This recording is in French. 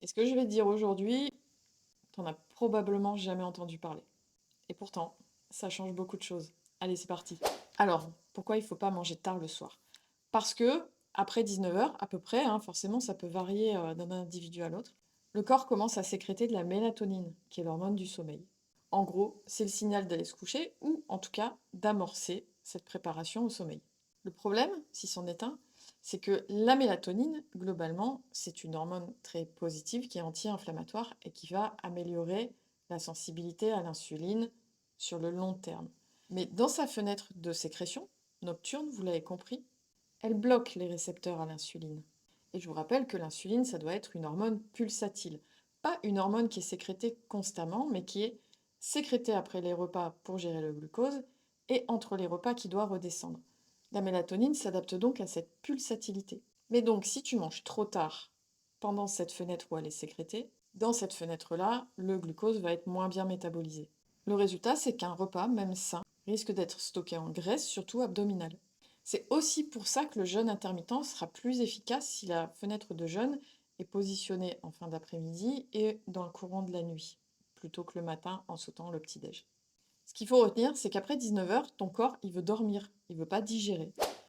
Et ce que je vais te dire aujourd'hui, t'en as probablement jamais entendu parler. Et pourtant, ça change beaucoup de choses. Allez, c'est parti. Alors, pourquoi il ne faut pas manger tard le soir? Parce que, après 19 h à peu près, hein, forcément ça peut varier d'un individu à l'autre, le corps commence à sécréter de la mélatonine, qui est l'hormone du sommeil. En gros, c'est le signal d'aller se coucher, ou en tout cas d'amorcer cette préparation au sommeil. Le problème, si c'en est un, c'est que la mélatonine, globalement, c'est une hormone très positive qui est anti-inflammatoire et qui va améliorer la sensibilité à l'insuline sur le long terme. Mais dans sa fenêtre de sécrétion nocturne, vous l'avez compris, elle bloque les récepteurs à l'insuline. Et je vous rappelle que l'insuline, ça doit être une hormone pulsatile. Pas une hormone qui est sécrétée constamment, mais qui est sécrétée après les repas pour gérer le glucose et entre les repas qui doit redescendre. La mélatonine s'adapte donc à cette pulsatilité. Mais donc, si tu manges trop tard pendant cette fenêtre où elle est sécrétée, dans cette fenêtre-là, le glucose va être moins bien métabolisé. Le résultat, c'est qu'un repas, même sain, risque d'être stocké en graisse, surtout abdominale. C'est aussi pour ça que le jeûne intermittent sera plus efficace si la fenêtre de jeûne est positionnée en fin d'après-midi et dans le courant de la nuit, plutôt que le matin en sautant le petit-déj. Ce qu'il faut retenir, c'est qu'après 19 h, ton corps, il veut dormir, il veut pas digérer.